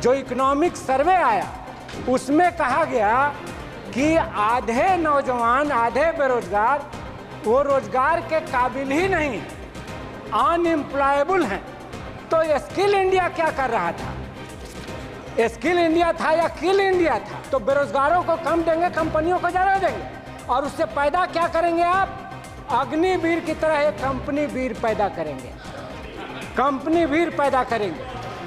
जो economic survey आया उसमें कहा गया कि आधे नौजवान, आधे बेरोजगार वो रोजगार के काबिल ही नहीं, अनएम्प्लॉयबल हैं। तो स्किल इंडिया क्या कर रहा था? स्किल इंडिया था या किल इंडिया था? तो बेरोजगारों को कम देंगे, कंपनियों को ज़्यादा देंगे, और उससे पैदा क्या करेंगे आप? अग्निवीर की तरह एक कंपनी वीर पैदा करेंगे, कंपनी वीर पैदा करेंगे।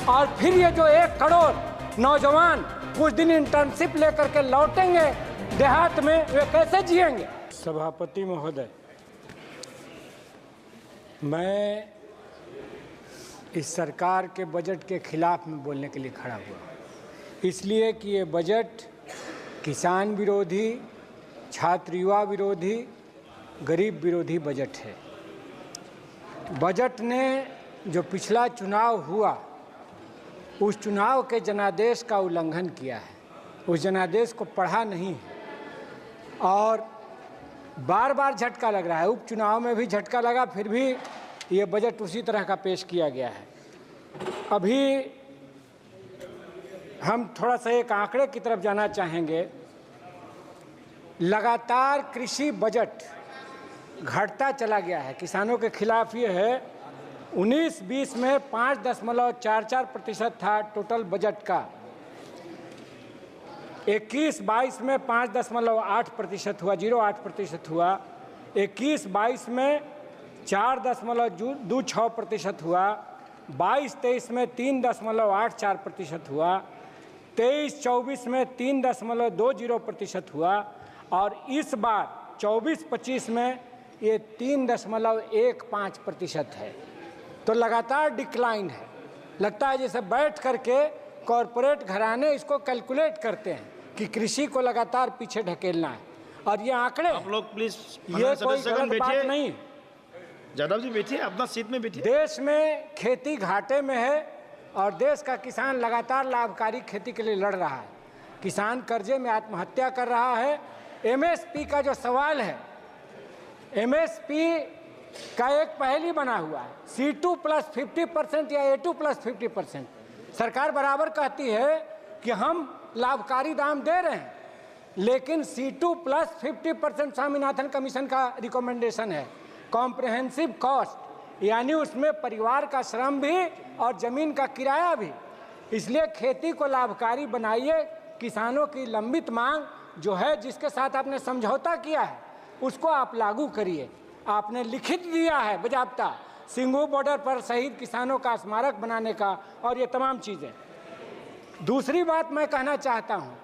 और फिर ये जो 1 करोड़ नौजवान कुछ दिन इंटर्नशिप लेकर के लौटेंगे देहात में, वे कैसे जिएंगे? सभापति महोदय, मैं इस सरकार के बजट के खिलाफ में बोलने के लिए खड़ा हुआ, इसलिए कि ये बजट किसान विरोधी, छात्र युवा विरोधी, गरीब विरोधी बजट है। बजट ने जो पिछला चुनाव हुआ उस चुनाव के जनादेश का उल्लंघन किया है, उस जनादेश को पढ़ा नहीं है और बार बार झटका लग रहा है। उपचुनाव में भी झटका लगा, फिर भी ये बजट उसी तरह का पेश किया गया है। अभी हम थोड़ा सा एक आंकड़े की तरफ जाना चाहेंगे। लगातार कृषि बजट घटता चला गया है। किसानों के खिलाफ ये है, 19-20 में 5.44% था टोटल बजट का, 21-22 में 5.8% हुआ, 0.8% हुआ, 21-22 में 4.26% हुआ, 22-23 में 3.84% हुआ, 23-24 में 3.20% हुआ, और इस बार 24-25 में ये 3.15% है। तो लगातार डिक्लाइन है। लगता है जैसे बैठ करके कॉरपोरेट घराने इसको कैलकुलेट करते हैं कि कृषि को लगातार पीछे ढकेलना है। और ये आंकड़े, आप लोग प्लीज, ये कोई गलत बात नहीं। जादव जी बैठिए, अपना सीट में बैठिए। देश में खेती घाटे में है और देश का किसान लगातार लाभकारी खेती के लिए लड़ रहा है। किसान कर्जे में आत्महत्या कर रहा है। एमएसपी का जो सवाल है, एमएसपी का एक पहली बना हुआ है, C2 + 50% या A2 + 50%। सरकार बराबर कहती है कि हम लाभकारी दाम दे रहे हैं, लेकिन C2 + 50% स्वामीनाथन कमीशन का रिकमेंडेशन है। कॉम्प्रिहेंसिव कॉस्ट, यानी उसमें परिवार का श्रम भी और ज़मीन का किराया भी। इसलिए खेती को लाभकारी बनाइए। किसानों की लंबित मांग जो है, जिसके साथ आपने समझौता किया है, उसको आप लागू करिए। आपने लिखित दिया है बजाबता सिंघू बॉर्डर पर शहीद किसानों का स्मारक बनाने का, और ये तमाम चीज़ें। दूसरी बात मैं कहना चाहता हूँ,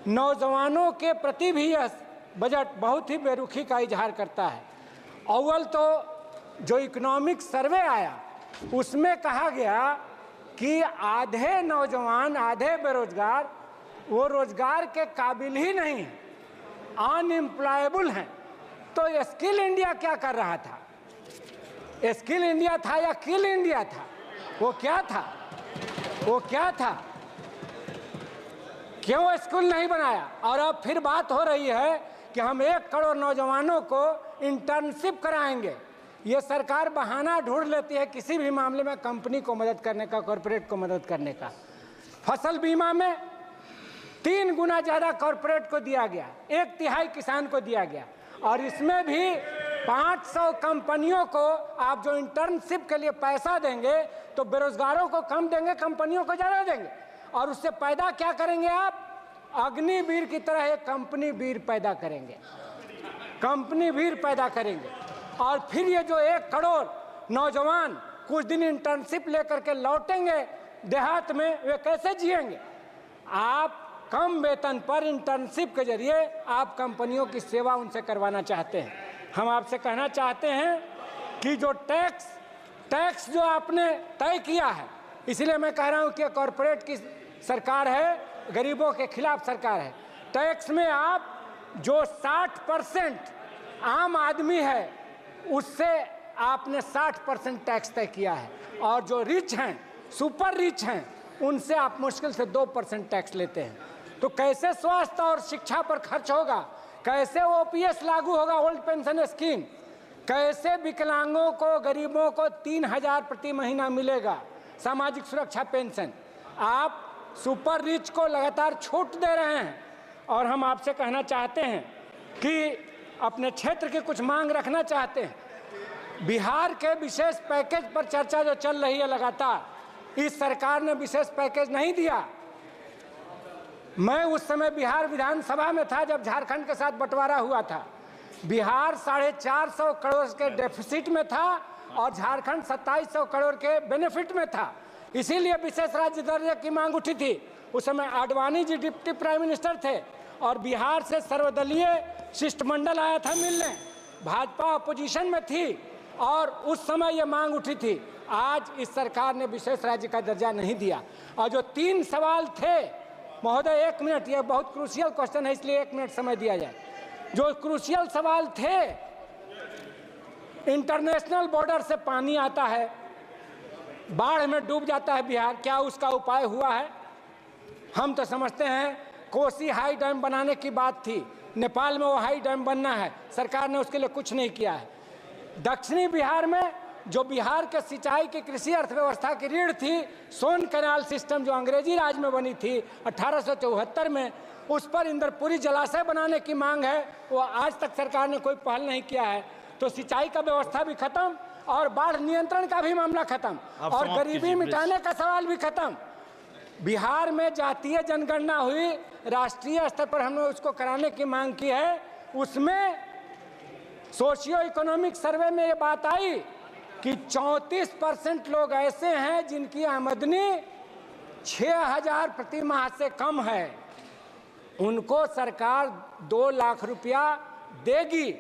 नौजवानों के प्रति भी यह बजट बहुत ही बेरुखी का इजहार करता है। अव्वल तो जो इकोनॉमिक सर्वे आया उसमें कहा गया कि आधे नौजवान, आधे बेरोजगार वो रोजगार के काबिल ही नहीं, अनएम्प्लॉयबल हैं। तो स्किल इंडिया क्या कर रहा था? स्किल इंडिया था या किल इंडिया था? वो क्या था? वो क्या था? क्यों स्कूल नहीं बनाया? और अब फिर बात हो रही है कि हम 1 करोड़ नौजवानों को इंटर्नशिप कराएंगे। ये सरकार बहाना ढूंढ लेती है किसी भी मामले में कंपनी को मदद करने का, कॉरपोरेट को मदद करने का। फसल बीमा में 3 गुना ज़्यादा कॉरपोरेट को दिया गया, 1/3 किसान को दिया गया। और इसमें भी 500 कंपनियों को आप जो इंटर्नशिप के लिए पैसा देंगे, तो बेरोजगारों को कम देंगे, कंपनियों को ज़्यादा देंगे, और उससे पैदा क्या करेंगे आप? अग्निवीर की तरह एक कंपनी वीर पैदा करेंगे, कंपनी वीर पैदा करेंगे। और फिर ये जो 1 करोड़ नौजवान कुछ दिन इंटर्नशिप लेकर के लौटेंगे देहात में, वे कैसे जिएंगे? आप कम वेतन पर इंटर्नशिप के जरिए आप कंपनियों की सेवा उनसे करवाना चाहते हैं। हम आपसे कहना चाहते हैं कि जो टैक्स जो आपने तय किया है, इसलिए मैं कह रहा हूं कि कॉरपोरेट की सरकार है, गरीबों के खिलाफ सरकार है। टैक्स में आप जो 60% आम आदमी है उससे आपने 60% टैक्स तय किया है, और जो रिच हैं, सुपर रिच हैं, उनसे आप मुश्किल से 2% टैक्स लेते हैं। तो कैसे स्वास्थ्य और शिक्षा पर खर्च होगा? कैसे OPS लागू होगा, ओल्ड पेंशन स्कीम? कैसे विकलांगों को, गरीबों को 3000 प्रति महीना मिलेगा सामाजिक सुरक्षा पेंशन? आप सुपर रिच को लगातार छूट दे रहे हैं। और हम आपसे कहना चाहते हैं कि अपने क्षेत्र की कुछ मांग रखना चाहते हैं। बिहार के विशेष पैकेज पर चर्चा जो चल रही है लगातार, इस सरकार ने विशेष पैकेज नहीं दिया। मैं उस समय बिहार विधानसभा में था जब झारखंड के साथ बंटवारा हुआ था। बिहार 450 करोड़ के डेफिसिट में था और झारखंड 2700 करोड़ के बेनिफिट में था। इसीलिए विशेष राज्य दर्जे की मांग उठी थी। उस समय Advani ji deputy prime minister थे और बिहार से सर्वदलीय शिष्टमंडल आया था मिलने। भाजपा अपोजिशन में थी और उस समय ये मांग उठी थी। आज इस सरकार ने विशेष राज्य का दर्जा नहीं दिया। और जो 3 सवाल थे, महोदय 1 मिनट, ये बहुत क्रूशियल क्वेश्चन है इसलिए 1 मिनट समय दिया जाए। जो क्रूशियल सवाल थे, इंटरनेशनल बॉर्डर से पानी आता है, बाढ़ में डूब जाता है बिहार, क्या उसका उपाय हुआ है? हम तो समझते हैं कोसी हाई डैम बनाने की बात थी, नेपाल में वो हाई डैम बनना है, सरकार ने उसके लिए कुछ नहीं किया है। दक्षिणी बिहार में जो बिहार के सिंचाई की कृषि अर्थव्यवस्था की रीढ़ थी, सोन कैनाल सिस्टम जो अंग्रेजी राज में बनी थी 1874 में, उस पर इंद्रपुरी जलाशय बनाने की मांग है, वो आज तक सरकार ने कोई पहल नहीं किया है। तो सिंचाई का व्यवस्था भी खत्म और बाढ़ नियंत्रण का भी मामला खत्म और गरीबी मिटाने का सवाल भी खत्म। बिहार में जातीय जनगणना हुई, राष्ट्रीय स्तर पर हमने उसको कराने की मांग की है। उसमें सोशियो इकोनॉमिक सर्वे में ये बात आई कि 34% लोग ऐसे हैं जिनकी आमदनी 6000 प्रति माह से कम है। उनको सरकार 2 लाख रुपया देगी।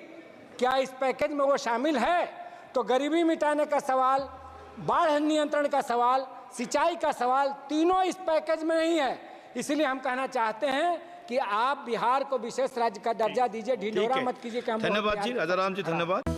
क्या इस पैकेज में वो शामिल है? तो गरीबी मिटाने का सवाल, बाढ़ नियंत्रण का सवाल, सिंचाई का सवाल, तीनों इस पैकेज में नहीं है। इसलिए हम कहना चाहते हैं कि आप बिहार को विशेष राज्य का दर्जा दीजिए, ढिंढोरा मत कीजिए। धन्यवाद जी, राजाराम जी, धन्यवाद।